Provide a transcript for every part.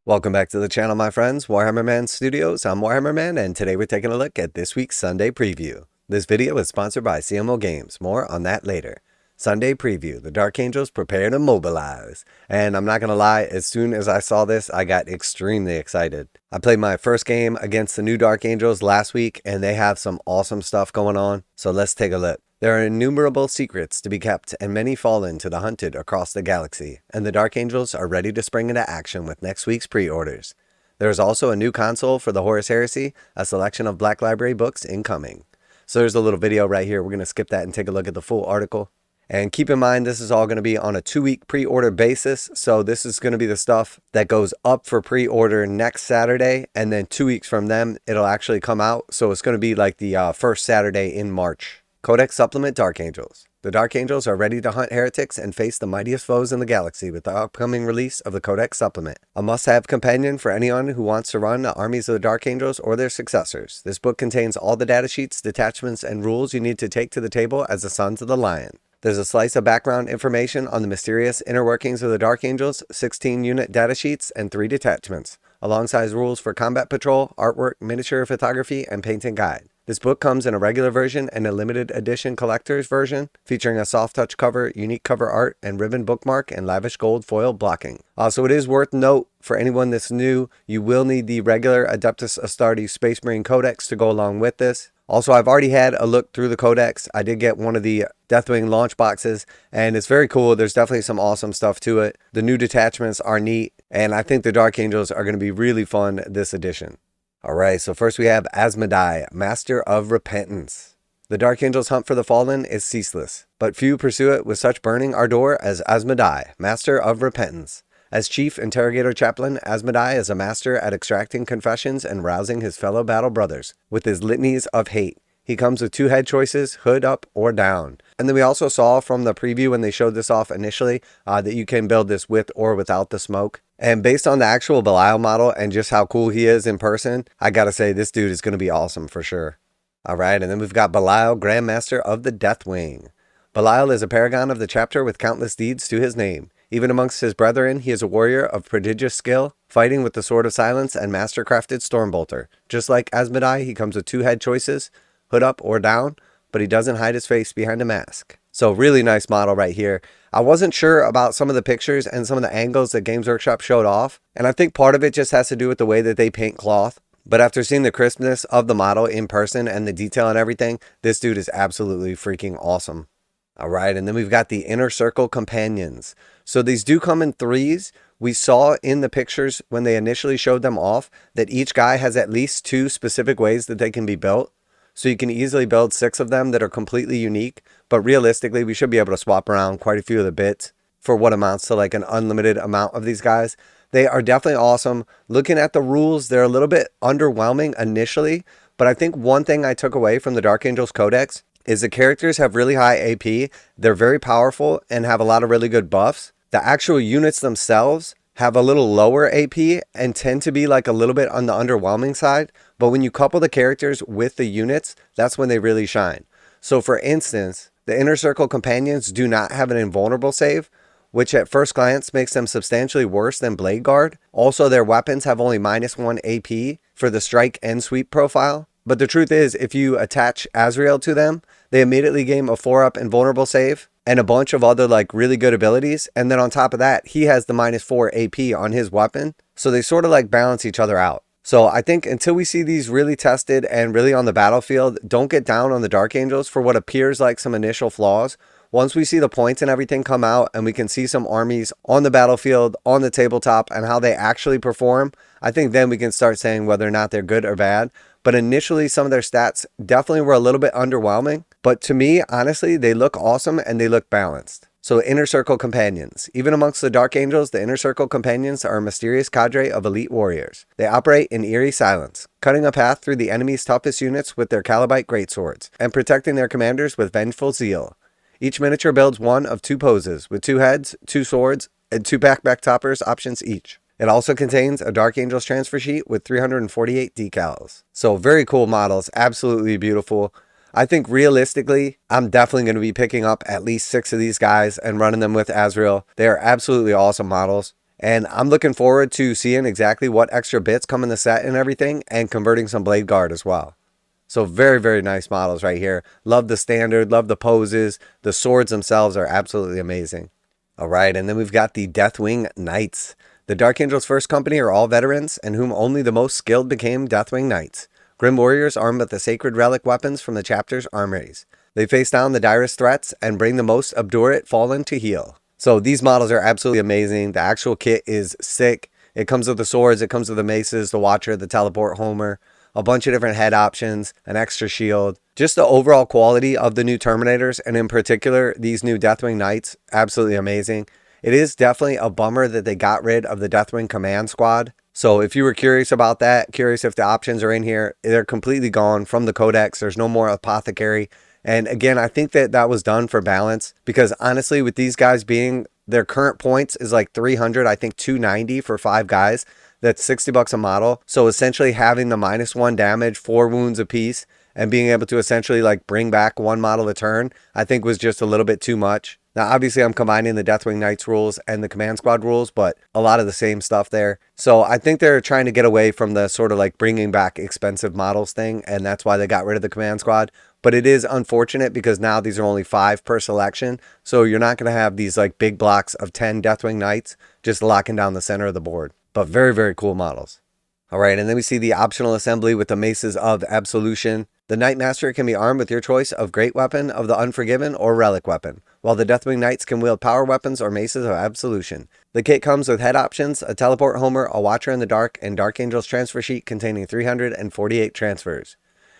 Welcome back to the channel, my friends. Warhammer Man Studios. I'm Warhammer Man, and today we're taking a look at this week's Sunday preview. This video is sponsored by CMO Games. More on that later. Sunday preview. The Dark Angels prepare to mobilize. And I'm not going to lie, as soon as I saw this, I got extremely excited. I played my first game against the new Dark Angels last week, and they have some awesome stuff going on. So let's take a look. There are innumerable secrets to be kept, and many fallen to the hunted across the galaxy, and the Dark Angels are ready to spring into action with next week's pre-orders. There is also a new console for the Horus Heresy, a selection of Black Library books incoming. So there's a little video right here. We're going to skip that and take a look at the full article. And keep in mind, this is all going to be on a 2-week pre-order basis. So this is going to be the stuff that goes up for pre-order next Saturday. And then 2 weeks from then, it'll actually come out. So it's going to be like the first Saturday in March. Codex Supplement Dark Angels. The Dark Angels are ready to hunt heretics and face the mightiest foes in the galaxy with the upcoming release of the Codex Supplement. A must-have companion for anyone who wants to run the armies of the Dark Angels or their successors. This book contains all the datasheets, detachments, and rules you need to take to the table as the Sons of the Lion. There's a slice of background information on the mysterious inner workings of the Dark Angels, 16-unit datasheets, and 3 detachments, alongside rules for combat patrol, artwork, miniature photography, and painting guide. This book comes in a regular version and a limited edition collector's version, featuring a soft touch cover, unique cover art, and ribbon bookmark and lavish gold foil blocking. So it is worth note for anyone that's new, you will need the regular Adeptus Astartes Space Marine Codex to go along with this. Also, I've already had a look through the Codex. I did get one of the Deathwing launch boxes, and it's very cool. There's definitely some awesome stuff to it. The new detachments are neat, and I think the Dark Angels are going to be really fun this edition. Alright, so first we have Asmodai, Master of Repentance. The Dark Angels' hunt for the fallen is ceaseless, but few pursue it with such burning ardor as Asmodai, Master of Repentance. As Chief Interrogator Chaplain, Asmodai is a master at extracting confessions and rousing his fellow battle brothers with his litanies of hate. He comes with 2 head choices, hood up or down. And then we also saw from the preview when they showed this off initially that you can build this with or without the smoke. And based on the actual Belial model and just how cool he is in person, I gotta say this dude is gonna be awesome for sure. Alright, and then we've got Belial, Grandmaster of the Deathwing. Belial is a paragon of the chapter with countless deeds to his name. Even amongst his brethren, he is a warrior of prodigious skill, fighting with the Sword of Silence and master-crafted Stormbolter. Just like Asmodai, he comes with 2 head choices, hood up or down, but he doesn't hide his face behind a mask. So really nice model right here. I wasn't sure about some of the pictures and some of the angles that Games Workshop showed off, and I think part of it just has to do with the way that they paint cloth. But after seeing the crispness of the model in person and the detail and everything, this dude is absolutely freaking awesome. Alright, and then we've got the Inner Circle Companions. So these do come in 3s. We saw in the pictures when they initially showed them off that each guy has at least 2 specific ways that they can be built. So you can easily build 6 of them that are completely unique, but realistically we should be able to swap around quite a few of the bits for what amounts to like an unlimited amount of these guys. They are definitely awesome. Looking at the rules, they're a little bit underwhelming initially, but I think one thing I took away from the Dark Angels Codex is the characters have really high AP, they're very powerful and have a lot of really good buffs. The actual units themselves have a little lower AP and tend to be like a little bit on the underwhelming side. But when you couple the characters with the units, that's when they really shine. So for instance, the Inner Circle Companions do not have an invulnerable save, which at first glance makes them substantially worse than Blade Guard. Also, their weapons have only -1 AP for the strike and sweep profile. But the truth is, if you attach Azrael to them, they immediately gain a 4-up invulnerable save and a bunch of other like really good abilities. And then on top of that, he has the -4 AP on his weapon. So they sort of like balance each other out. So I think until we see these really tested and really on the battlefield, don't get down on the Dark Angels for what appears like some initial flaws. Once we see the points and everything come out and we can see some armies on the battlefield, on the tabletop, and how they actually perform, I think then we can start saying whether or not they're good or bad. But initially, some of their stats definitely were a little bit underwhelming. But to me, honestly, they look awesome and they look balanced. So Inner Circle Companions. Even amongst the Dark Angels, the Inner Circle Companions are a mysterious cadre of elite warriors. They operate in eerie silence, cutting a path through the enemy's toughest units with their Calibite greatswords, and protecting their commanders with vengeful zeal. Each miniature builds one of 2 poses, with 2 heads, 2 swords, and 2 backpack toppers options each. It also contains a Dark Angels transfer sheet with 348 decals. So very cool models, absolutely beautiful. I think realistically, I'm definitely going to be picking up at least 6 of these guys and running them with Azrael. They are absolutely awesome models. And I'm looking forward to seeing exactly what extra bits come in the set and everything, and converting some blade guard as well. So very, very nice models right here. Love the standard, love the poses. The swords themselves are absolutely amazing. All right, and then we've got the Deathwing Knights. The Dark Angel's first company are all veterans, and whom only the most skilled became Deathwing Knights. Grim warriors armed with the sacred relic weapons from the chapter's armories. They face down the direst threats and bring the most obdurate fallen to heal. So these models are absolutely amazing. The actual kit is sick. It comes with the swords, it comes with the maces, the watcher, the teleport homer, a bunch of different head options, an extra shield. Just the overall quality of the new Terminators, and in particular, these new Deathwing Knights, absolutely amazing. It is definitely a bummer that they got rid of the Deathwing Command Squad. So if you were curious about that, curious if the options are in here, they're completely gone from the Codex. There's no more Apothecary. And again, I think that that was done for balance, because honestly, with these guys being, their current points is like 300, I think 290 for 5 guys. That's $60 a model. So essentially having the -1 damage, 4 wounds apiece, and being able to essentially like bring back 1 model a turn, I think was just a little bit too much. Now, obviously, I'm combining the Deathwing Knights rules and the Command Squad rules, but a lot of the same stuff there. So I think they're trying to get away from the sort of like bringing back expensive models thing, and that's why they got rid of the Command Squad. But it is unfortunate because now these are only 5 per selection, so you're not going to have these like big blocks of 10 Deathwing Knights just locking down the center of the board. But very, very cool models. All right, and then we see the optional assembly with the Maes of Absolution. The Knight Master can be armed with your choice of Great Weapon of the Unforgiven or Relic Weapon, while the Deathwing Knights can wield Power Weapons or Maes of Absolution. The kit comes with head options, a Teleport Homer, a Watcher in the Dark, and Dark Angel's transfer sheet containing 348 transfers.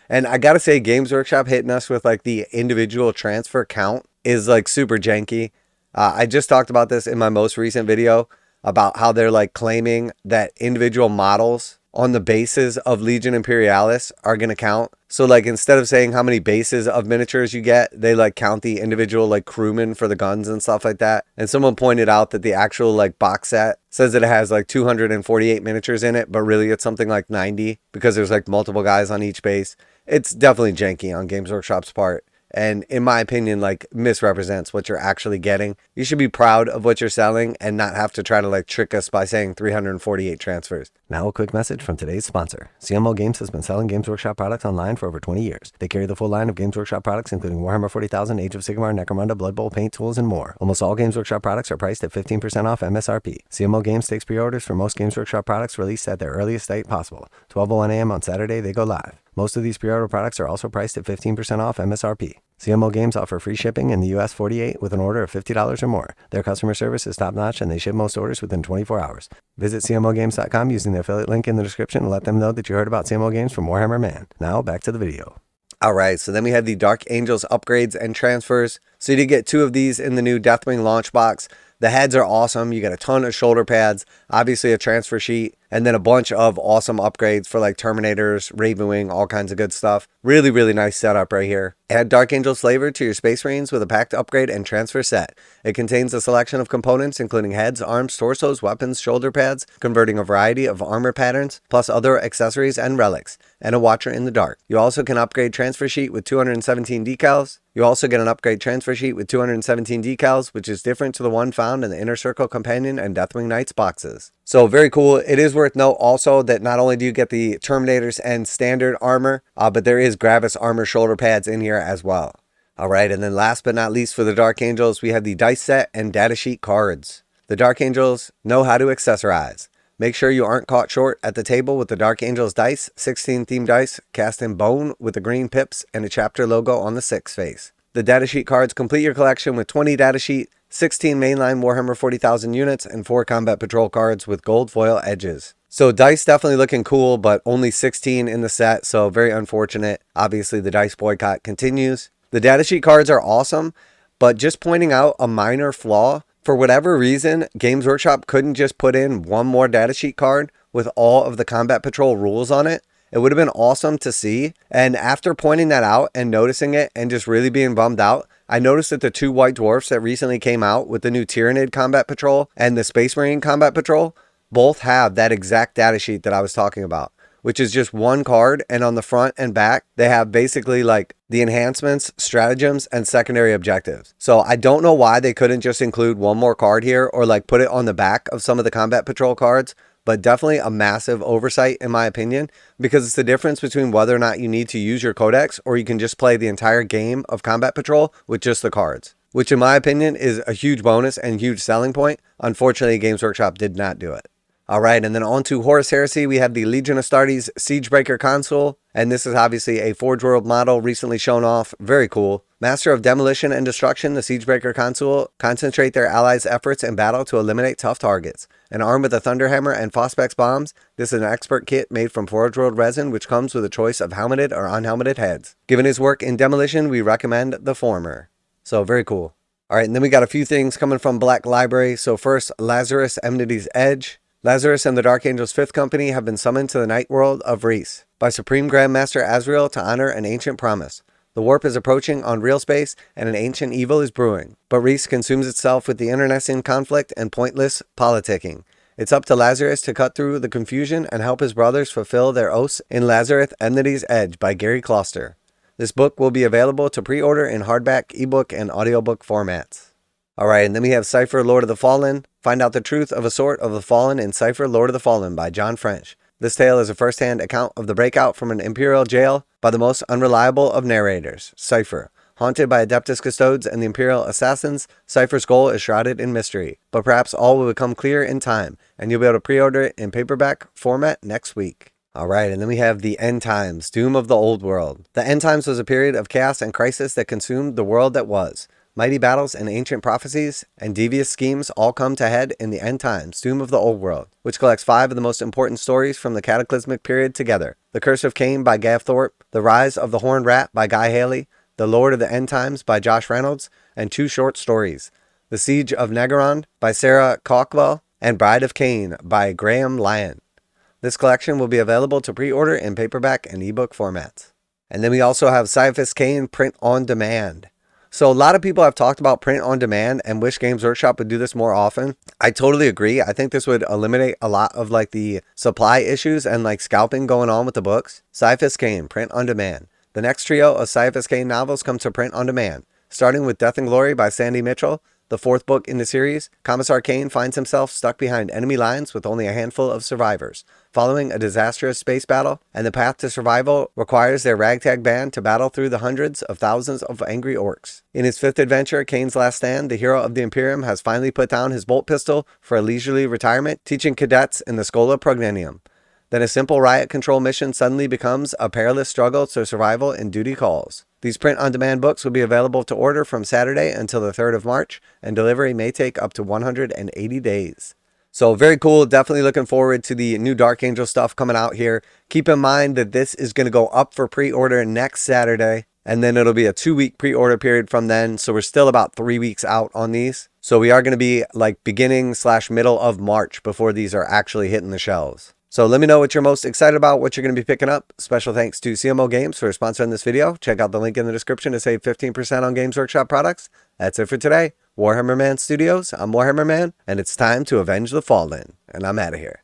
And I gotta say, Games Workshop hitting us with like the individual transfer count is like super janky. I just talked about this in my most recent video, about how they're like claiming that individual models on the bases of Legion Imperialis are going to count. So like instead of saying how many bases of miniatures you get, they like count the individual like crewmen for the guns and stuff like that. And someone pointed out that the actual like box set says that it has like 248 miniatures in it, but really it's something like 90 because there's like multiple guys on each base. It's definitely janky on Games Workshop's part, and in my opinion, like misrepresents what you're actually getting. You should be proud of what you're selling and not have to try to like trick us by saying 348 transfers. Now a quick message from today's sponsor. CMO Games has been selling Games Workshop products online for over 20 years. They carry the full line of Games Workshop products, including Warhammer 40,000, Age of Sigmar, Necromunda, Blood Bowl, paint tools, and more. Almost all Games Workshop products are priced at 15% off MSRP. CMO Games takes pre-orders for most Games Workshop products released at their earliest date possible. 12:01 a.m. on Saturday, they go live. Most of these pre-order products are also priced at 15% off MSRP. CMO Games offer free shipping in the US 48 with an order of $50 or more. Their customer service is top-notch and they ship most orders within 24 hours. Visit CMOGames.com using the affiliate link in the description and let them know that you heard about CMO Games from Warhammer Man. Now back to the video. Alright, so then we have the Dark Angels upgrades and transfers. So you did get 2 of these in the new Deathwing launch box. The heads are awesome. You get a ton of shoulder pads, obviously a transfer sheet, and then a bunch of awesome upgrades for like Terminators, Ravenwing, all kinds of good stuff. Really, really nice setup right here. Add Dark Angel's flavor to your Space Marines with a packed upgrade and transfer set. It contains a selection of components including heads, arms, torsos, weapons, shoulder pads, converting a variety of armor patterns, plus other accessories and relics, and a Watcher in the Dark. You also can upgrade transfer sheet with 217 decals. You also get an upgrade transfer sheet with 217 decals, which is different to the one found in the Inner Circle Companion and Deathwing Knights boxes. So very cool. It is worth note also that not only do you get the Terminators and standard armor, but there is Gravis armor shoulder pads in here as well. All right, and then last but not least for the Dark Angels, we have the dice set and datasheet cards. The Dark Angels know how to accessorize. Make sure you aren't caught short at the table with the Dark Angels dice, 16 themed dice, cast in bone with the green pips and a chapter logo on the 6 face. The datasheet cards complete your collection with 20 datasheet, 16 mainline Warhammer 40,000 units, and 4 combat patrol cards with gold foil edges. So dice definitely looking cool, but only 16 in the set, so very unfortunate. Obviously the dice boycott continues. The datasheet cards are awesome, but just pointing out a minor flaw. For whatever reason, Games Workshop couldn't just put in one more datasheet card with all of the combat patrol rules on it. It would have been awesome to see. And after pointing that out and noticing it and just really being bummed out, I noticed that the 2 White Dwarfs that recently came out with the new Tyrannid Combat Patrol and the Space Marine Combat Patrol both have that exact datasheet that I was talking about, which is just one card, and on the front and back, they have basically like the enhancements, stratagems, and secondary objectives. So I don't know why they couldn't just include one more card here or like put it on the back of some of the combat patrol cards, but definitely a massive oversight in my opinion, because it's the difference between whether or not you need to use your Codex or you can just play the entire game of combat patrol with just the cards, which in my opinion is a huge bonus and huge selling point. Unfortunately, Games Workshop did not do it. All right, and then on to Horus Heresy, we have the Legion Astartes Siegebreaker Console, and this is obviously a forgeworld model recently shown off. Very cool. Master of Demolition and Destruction, the Siegebreaker Console concentrate their allies' efforts in battle to eliminate tough targets. And armed with a Thunderhammer and Phosphex bombs, this is an expert kit made from forgeworld resin, which comes with a choice of helmeted or unhelmeted heads. Given his work in Demolition, we recommend the former. So very cool. All right, and then we got a few things coming from Black Library. So first, Lazarus Ens Edge. Lazarus and the Dark Angel's 5th Company have been summoned to the night world of Reese by Supreme Grandmaster Azrael to honor an ancient promise. The warp is approaching on real space and an ancient evil is brewing, but Reese consumes itself with the internecine conflict and pointless politicking. It's up to Lazarus to cut through the confusion and help his brothers fulfill their oaths in Lazarus Ens Edge by Gary Kloster. This book will be available to pre-order in hardback, ebook, and audiobook formats. Alright, and then we have Cypher, Lord of the Fallen. Find out the truth of a sort of the Fallen in Cypher, Lord of the Fallen by John French. This tale is a first-hand account of the breakout from an Imperial jail by the most unreliable of narrators, Cypher. Haunted by Adeptus Custodes and the Imperial assassins, Cypher's goal is shrouded in mystery. But perhaps all will become clear in time, and you'll be able to pre-order it in paperback format next week. Alright, and then we have the End Times, Doom of the Old World. The End Times was a period of chaos and crisis that consumed the world that was. Mighty battles and ancient prophecies and devious schemes all come to head in the End Times, Doom of the Old World, which collects 5 of the most important stories from the cataclysmic period together. The Curse of Cain by Gav Thorpe, The Rise of the Horned Rat by Guy Haley, The Lord of the End Times by Josh Reynolds, and 2 short stories, The Siege of Negaron by Sarah Cockwell, and Bride of Cain by Graham Lyon. This collection will be available to pre-order in paperback and ebook formats. And then we also have Ciaphas Cain print on demand. So a lot of people have talked about print on demand and wish Games Workshop would do this more often. I totally agree. I think this would eliminate a lot of like the supply issues and like scalping going on with the books. Ciaphas Cain print on demand. The next trio of Ciaphas Cain novels come to print on demand, starting with Death and Glory by Sandy Mitchell. The 4th book in the series, Commissar Cain finds himself stuck behind enemy lines with only a handful of survivors, following a disastrous space battle, and the path to survival requires their ragtag band to battle through the hundreds of thousands of angry orcs. In his 5th adventure, Cain's Last Stand, the hero of the Imperium has finally put down his bolt pistol for a leisurely retirement, teaching cadets in the Schola Prognanium. Then a simple riot control mission suddenly becomes a perilous struggle to survival and duty calls. These print-on-demand books will be available to order from Saturday until the 3rd of March, and delivery may take up to 180 days. So very cool. Definitely looking forward to the new Dark Angel stuff coming out here. Keep in mind that this is going to go up for pre-order next Saturday, and then it'll be a 2-week pre-order period from then. So we're still about 3 weeks out on these. So we are going to be like beginning/middle of March before these are actually hitting the shelves. So let me know what you're most excited about, what you're going to be picking up. Special thanks to CMO Games for sponsoring this video. Check out the link in the description to save 15% on Games Workshop products. That's it for today. Warhammer Man Studios, I'm Warhammer Man, and it's time to avenge the fallen. And I'm out of here.